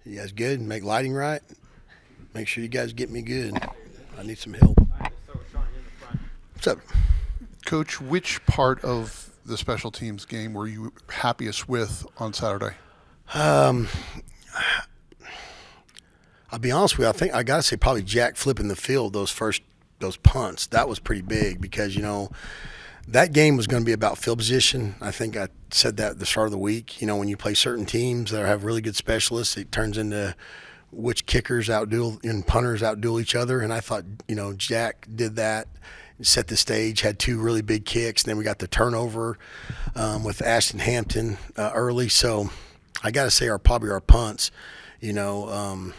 You guys good? Make lighting right? Make sure you guys get me good. I need some help. What's up? Coach, which part of the special teams game were you happiest with on Saturday? Um, I'll be honest with you. I think I got to say probably Jack flipping the field those punts. That was pretty big because that game was going to be about field position. I think I said that at the start of the week. When you play certain teams that have really good specialists, it turns into which kickers outduel and punters outduel each other. And I thought, Jack did that, set the stage, had two really big kicks. And then we got the turnover with Ashton Hampton early. So I got to say probably our punts, 5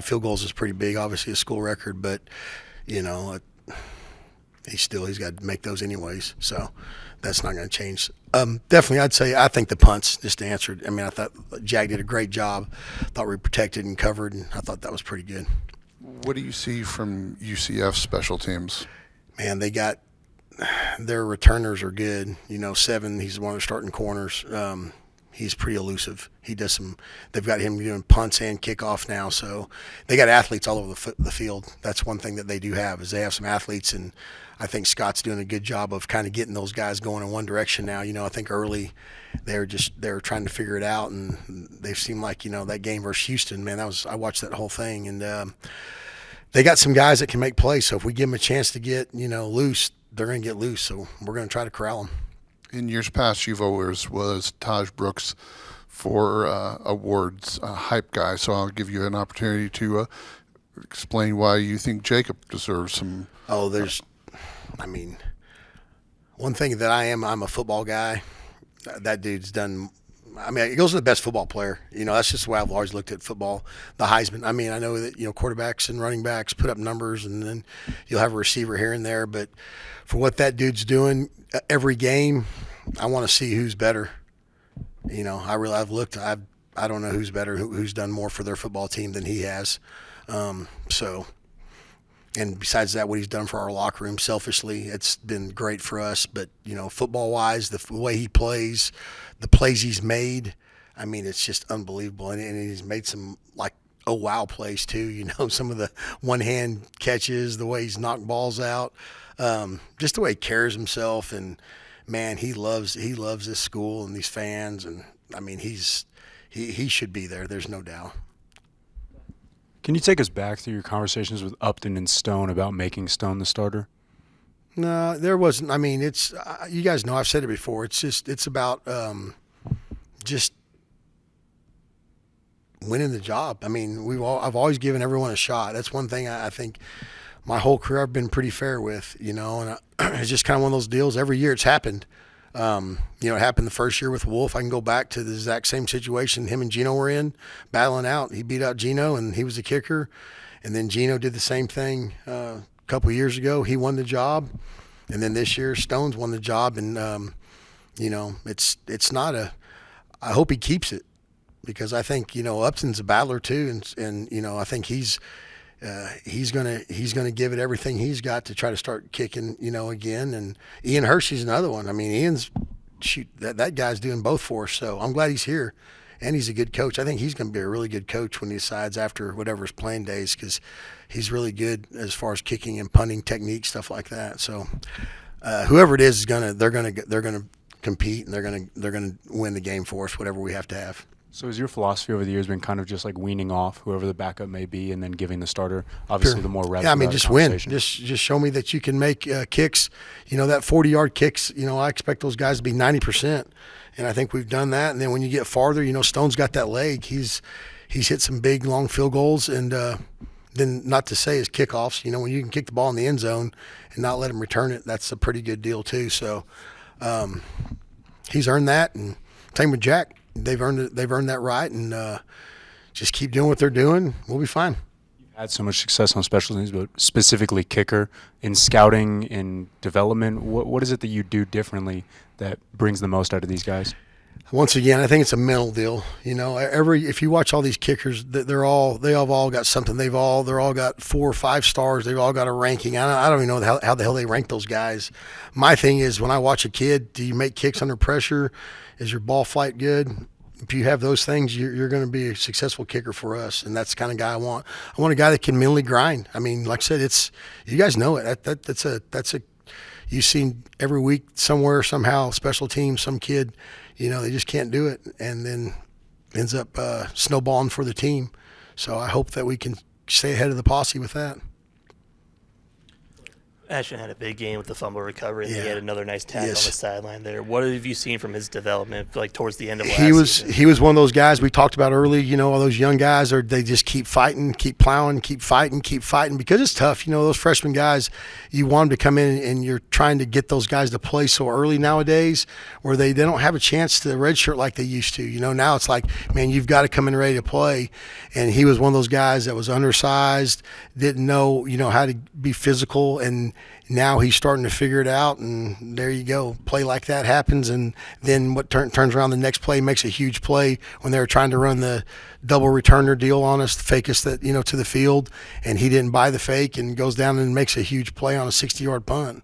field goals is pretty big, obviously a school record, but, he's got to make those anyways. So that's not going to change. Definitely, I'd say I think the punts, just to answer it. I mean, I thought Jack did a great job. Thought we protected and covered, and I thought that was pretty good. What do you see from UCF special teams? Man, they got their returners are good. Seven, he's one of their starting corners. He's pretty elusive. They've got him doing punts and kickoff now. So they got athletes all over the field. That's one thing that they do have is they have some athletes, and I think Scott's doing a good job of kind of getting those guys going in one direction now. I think early they were trying to figure it out, and they seemed like, that game versus Houston, man, I watched that whole thing, and they got some guys that can make plays. So if we give them a chance to get, loose, they're going to get loose. So we're going to try to corral them. In years past, you've always was Taj Brooks for awards hype guy. So I'll give you an opportunity to explain why you think Jacob deserves some. Oh, one thing that I'm a football guy. That dude's done. He goes to the best football player. That's just the way I've always looked at football. The Heisman. I know that, quarterbacks and running backs put up numbers, and then you'll have a receiver here and there. But for what that dude's doing every game, I want to see who's better. I've looked. I don't know who's better, who's done more for their football team than he has. And besides that, what he's done for our locker room, selfishly, it's been great for us. But, football-wise, the way he plays, the plays he's made, it's just unbelievable. And he's made some, wow plays, too. Some of the one-hand catches, the way he's knocked balls out, just the way he carries himself. And, man, he loves this school and these fans. And, he should be there. There's no doubt. Can you take us back through your conversations with Upton and Stone about making Stone the starter? No, there wasn't. It's you guys know I've said it before. It's about just winning the job. I've always given everyone a shot. That's one thing I think my whole career I've been pretty fair with. And it's just kind of one of those deals. Every year it's happened. It happened the first year with Wolf. I can go back to the exact same situation him and Gino were in, battling out. He beat out Gino, and he was the kicker. And then Gino did the same thing a couple of years ago. He won the job. And then this year, Stone's won the job. And, it's not I hope he keeps it because I think, Upton's a battler too. And I think he's gonna give it everything he's got to try to start kicking, again. And Ian Hershey's another one. Ian's that guy's doing both for us. So I'm glad he's here, and he's a good coach. I think he's going to be a really good coach when he decides after whatever his playing days because he's really good as far as kicking and punting technique, stuff like that. So whoever it is they're gonna compete, and they're gonna win the game for us, whatever we have to have. So has your philosophy over the years been kind of just like weaning off whoever the backup may be and then giving the starter, obviously, the more reps? Yeah, just win. Just show me that you can make kicks. That 40-yard kicks, I expect those guys to be 90%. And I think we've done that. And then when you get farther, Stone's got that leg. He's hit some big, long field goals. And then not to say his kickoffs, when you can kick the ball in the end zone and not let him return it, that's a pretty good deal too. So he's earned that. And same with Jack. They've earned it. They've earned that right, and just keep doing what they're doing. We'll be fine. You've had so much success on special teams, but specifically kicker in scouting, in development. What is it that you do differently that brings the most out of these guys? Once again, I think it's a mental deal. If you watch all these kickers, they've all got something. They're all got 4 or 5 stars. They've all got a ranking. I don't even know how the hell they rank those guys. My thing is when I watch a kid, do you make kicks under pressure? Is your ball flight good? if you have those things, you're going to be a successful kicker for us, and that's the kind of guy I want. I want a guy that can mentally grind. I mean, like I said, it's you guys know it. That's a you've seen every week somewhere somehow special teams, some kid, they just can't do it, and then ends up snowballing for the team. So I hope that we can stay ahead of the posse with that. Ashton had a big game with the fumble recovery, and he Yeah. had another nice tackle Yes. on the sideline there. What have you seen from his development, like towards the end of last season? He was one of those guys we talked about early. All those young guys they just keep fighting, keep plowing, keep fighting because it's tough. Those freshman guys, you want them to come in and you're trying to get those guys to play so early nowadays, where they don't have a chance to redshirt like they used to. Now it's like, man, you've got to come in ready to play. And he was one of those guys that was undersized, didn't know how to be physical, and now he's starting to figure it out, and there you go. Play like that happens, and then what turns around the next play makes a huge play when they were trying to run the double returner deal on us, fake us that to the field, and he didn't buy the fake and goes down and makes a huge play on a 60-yard punt.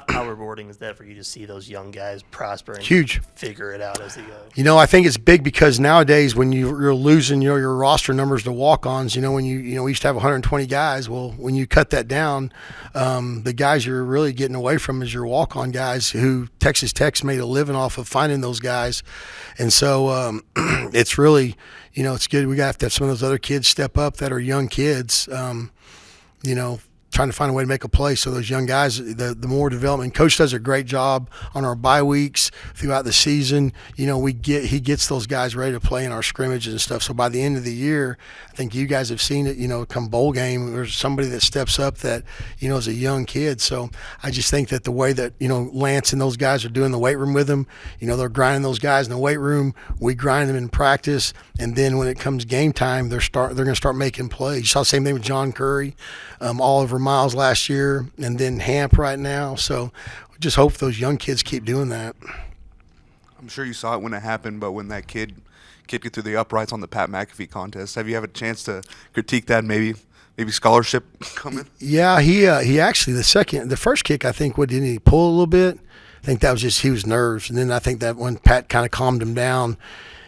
How rewarding is that for you to see those young guys prosper and Huge. figure it out as they go? I think it's big because nowadays when you're losing your roster numbers to walk-ons, when we used to have 120 guys. Well, when you cut that down, the guys you're really getting away from is your walk-on guys who Texas Tech's made a living off of finding those guys. And so it's really, it's good. We got to have some of those other kids step up that are young kids, trying to find a way to make a play. So those young guys, the more development. Coach does a great job on our bye weeks throughout the season. He gets those guys ready to play in our scrimmages and stuff. So by the end of the year, I think you guys have seen it, come bowl game, there's somebody that steps up that, is a young kid. So I just think that the way that, Lance and those guys are doing the weight room with them, they're grinding those guys in the weight room. We grind them in practice. And then when it comes game time, they're going to start making plays. You saw the same thing with John Curry, Oliver Miles last year, and then Hamp right now. So just hope those young kids keep doing that. I'm sure you saw it when it happened, but when that kid kicked it through the uprights on the Pat McAfee contest, have you had a chance to critique that? Maybe scholarship coming? Yeah, he actually the first kick, I think, didn't he pull a little bit? I think that was just he was nerves, and then I think that when Pat kind of calmed him down.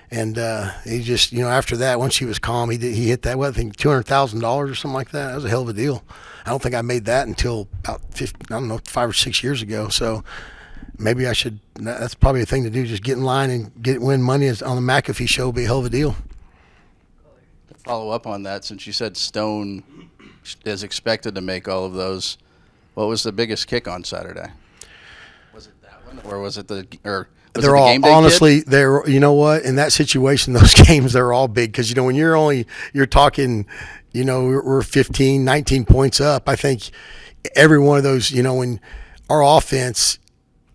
And he just, after that, once he was calm, he hit that, I think $200,000 or something like that. That was a hell of a deal. I don't think I made that until about 5 or 6 years ago. So maybe I should. That's probably a thing to do. Just get in line and win money on the McAfee show. Would be a hell of a deal. To follow up on that, since you said Stone is expected to make all of those, what was the biggest kick on Saturday? Was it that one, or was it They're all honestly. They're in that situation, those games they're all big because when you're talking, we're 15, 19 points up. I think every one of those, when our offense,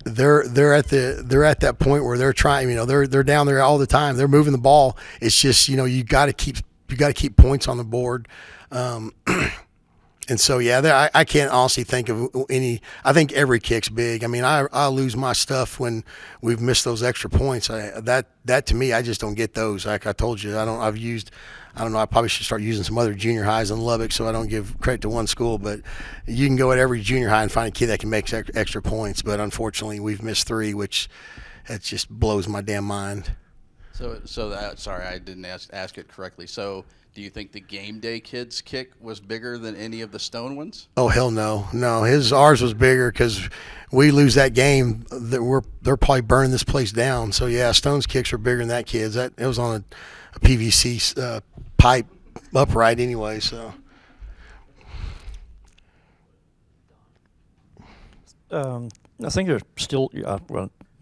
they're at that point where they're trying. They're down there all the time. They're moving the ball. It's just you got to keep points on the board. And so, I can't honestly think of any. I think every kick's big. I mean, I lose my stuff when we've missed those extra points. That to me, I just don't get those. Like I told you, I don't know. I probably should start using some other junior highs in Lubbock so I don't give credit to one school. But you can go at every junior high and find a kid that can make extra points. But unfortunately, we've missed 3, which that just blows my damn mind. So sorry, I didn't ask it correctly. So, do you think the game day kid's kick was bigger than any of the Stone ones? Oh hell no, ours was bigger because we lose that game. They're probably burning this place down. So yeah, Stone's kicks were bigger than that kid's. It was on a PVC pipe upright anyway. So. I think they're still.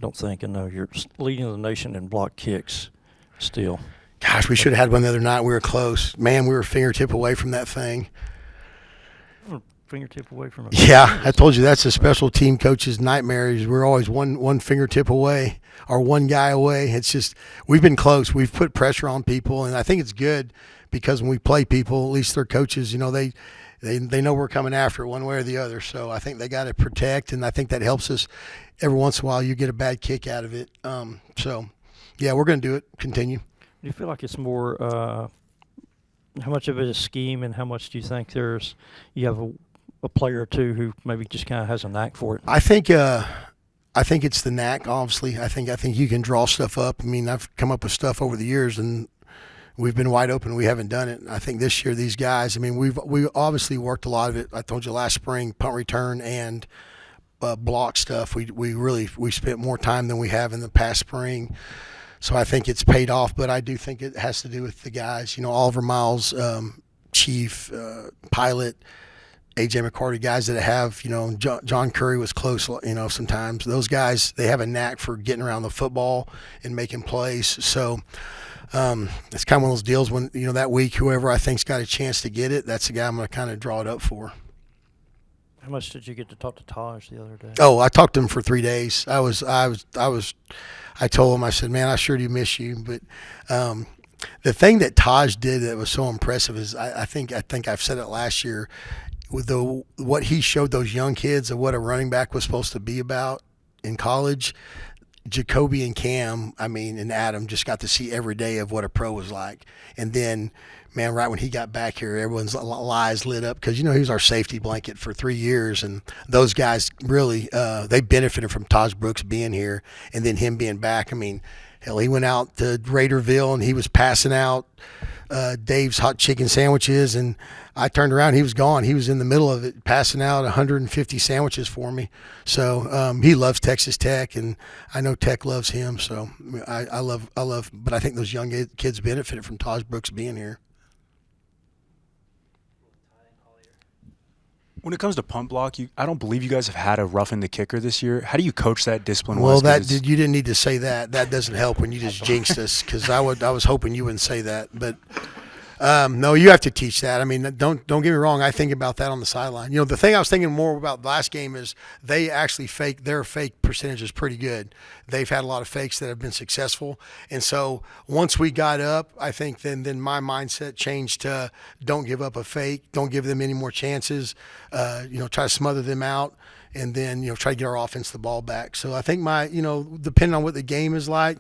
Don't think. And you're leading the nation in block kicks still. Gosh, we should have had one the other night. We were close. Man, we were a fingertip away from that thing. Fingertip away from it. Yeah, I told you that's a special team coach's nightmare. We're always one fingertip away or one guy away. It's just we've been close. We've put pressure on people, and I think it's good because when we play people, at least their coaches, they know we're coming after it one way or the other. So I think they got to protect, and I think that helps us. Every once in a while, you get a bad kick out of it. So, yeah, we're going to do it. Continue. Do you feel like it's more how much of it is scheme and how much do you think you have a player or two who maybe just kind of has a knack for it? I think I think it's the knack. Obviously, I think you can draw stuff up. I mean, I've come up with stuff over the years, and we've been wide open. We haven't done it. I think this year these guys. I mean, we obviously worked a lot of it. I told you last spring, punt return and block stuff. We spent more time than we have in the past spring. So I think it's paid off. But I do think it has to do with the guys. You know, Oliver Miles, Chief, Pilot. AJ McCarty, guys that have, you know, John Curry was close, you know, sometimes. Those guys, they have a knack for getting around the football and making plays. So it's kind of one of those deals when, you know, that week, whoever I think's got a chance to get it, that's the guy I'm going to kind of draw it up for. How much did you get to talk to Taj the other day? Oh, I talked to him for 3 days. I told him, I said, man, I sure do miss you. But the thing that Taj did that was so impressive is I think I've said it last year, with what he showed those young kids of what a running back was supposed to be about in college. Jacoby and Cam, I mean, and Adam just got to see every day of what a pro was like. And then, man, right when he got back here, everyone's eyes lit up because, you know, he was our safety blanket for 3 years. And those guys really, they benefited from Taj Brooks being here and then him being back. I mean, hell, he went out to Raiderville and he was passing out Dave's hot chicken sandwiches, and I turned around, he was gone. He was in the middle of it passing out 150 sandwiches for me. So he loves Texas Tech, and I know Tech loves him. So I love but I think those young kids benefited from Taj Brooks being here. When it comes to punt block, I don't believe you guys have had a roughing the kicker this year. How do you coach that discipline? Well, you didn't need to say that. That doesn't help when you just jinxed us, because I was hoping you wouldn't say that. But no, you have to teach that. I mean, don't get me wrong. I think about that on the sideline. You know, the thing I was thinking more about last game is they actually their fake percentage is pretty good. They've had a lot of fakes that have been successful. And so once we got up, I think then my mindset changed to don't give up a fake, don't give them any more chances, you know, try to smother them out. And then, you know, try to get our offense the ball back. So I think depending on what the game is like,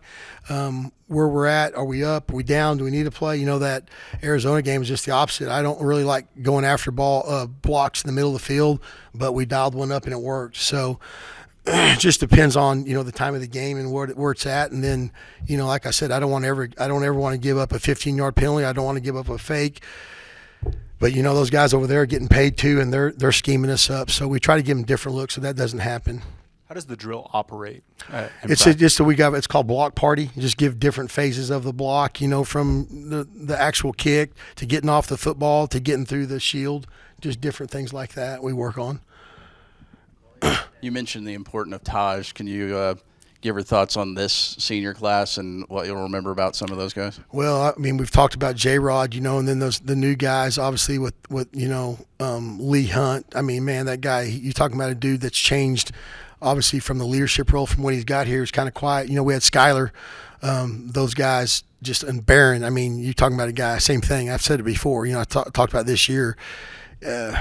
where we're at, are we up, are we down, do we need to play? You know, that Arizona game is just the opposite. I don't really like going after blocks in the middle of the field, but we dialed one up and it worked. So it just depends on, you know, the time of the game and where it's at. And then, you know, like I said, I don't ever want to give up a 15-yard penalty. I don't want to give up a fake. But, you know, those guys over there are getting paid too, and they're scheming us up. So we try to give them different looks so that doesn't happen. How does the drill operate? It's called block party. You just give different phases of the block, you know, from the actual kick to getting off the football to getting through the shield, just different things like that we work on. You mentioned the importance of Taj. Can you give your thoughts on this senior class and what you'll remember about some of those guys? Well, I mean, we've talked about J-Rod, you know, and then the new guys, obviously with you know, Lee Hunt. I mean, man, that guy, you're talking about a dude that's changed, obviously, from the leadership role from when he's got here. He's kind of quiet. You know, we had Skyler, those guys, just, and Barron. I mean, you're talking about a guy, same thing. I've said it before. You know, I talked about this year.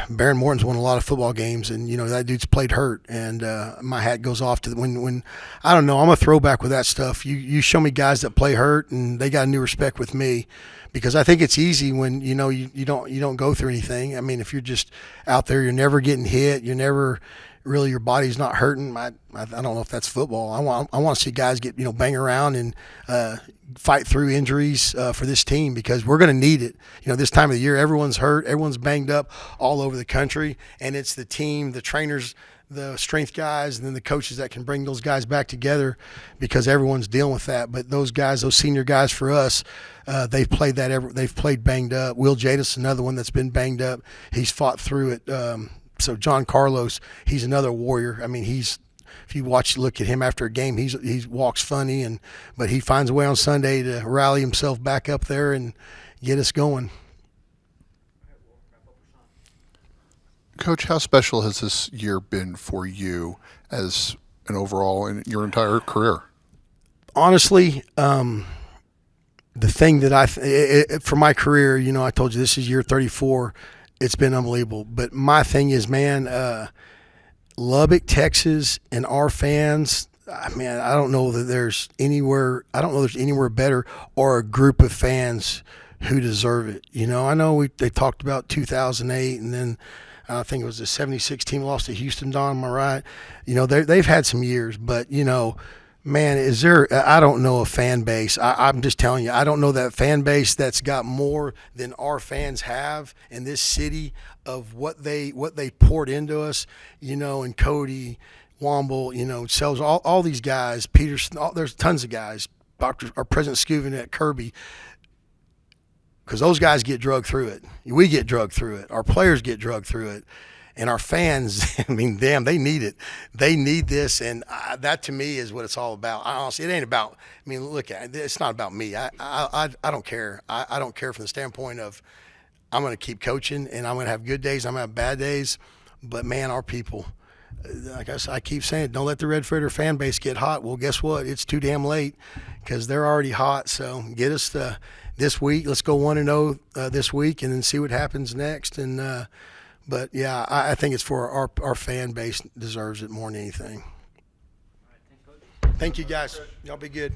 Baron Morton's won a lot of football games, and you know that dude's played hurt, and my hat goes off to when I don't know, I'm a throwback with that stuff. You show me guys that play hurt, and they got a new respect with me, because I think it's easy when you know you don't go through anything. I mean, if you're just out there, you're never getting hit, you're never really, your body's not hurting. I don't know if that's football. I want to see guys get, you know, bang around and fight through injuries for this team, because we're going to need it. You know, this time of the year, everyone's hurt, everyone's banged up all over the country, and it's the team, the trainers, the strength guys, and then the coaches that can bring those guys back together, because everyone's dealing with that. But those guys, those senior guys for us, they've played banged up. Will Jadis, another one that's been banged up. He's fought through it. So John Carlos, he's another warrior. I mean, if you look at him after a game, he walks funny, but he finds a way on Sunday to rally himself back up there and get us going. Coach, how special has this year been for you as an overall in your entire career? Honestly, the thing that for my career, you know, I told you this is year 34. It's been unbelievable. But my thing is, man, Lubbock, Texas, and our fans, man, I don't know that there's anywhere better, or a group of fans who deserve it. You know, I know they talked about 2008, and then I think it was the 76 team lost to Houston, Don, am I right? You know, they've had some years, but, you know, man, is there, I don't know a fan base. I'm just telling you, I don't know that fan base that's got more than our fans have in this city of what they poured into us, you know, and Cody, Womble, you know, Sells, all these guys, Peterson, there's tons of guys, our President Scoovin at Kirby, because those guys get drugged through it. We get drugged through it. Our players get drugged through it. And our fans, I mean, damn, they need it. They need this, and that to me is what it's all about. Honestly, it ain't about. I mean, look at it. It's not about me. I don't care. I don't care from the standpoint of I'm going to keep coaching, and I'm going to have good days. I'm going to have bad days, but man, our people. Like I keep saying, don't let the Red Fritter fan base get hot. Well, guess what? It's too damn late because they're already hot. So get us this week. Let's go 1-0 this week, and then see what happens next. And but yeah, I think it's for our fan base deserves it more than anything. Thank you guys. Y'all be good.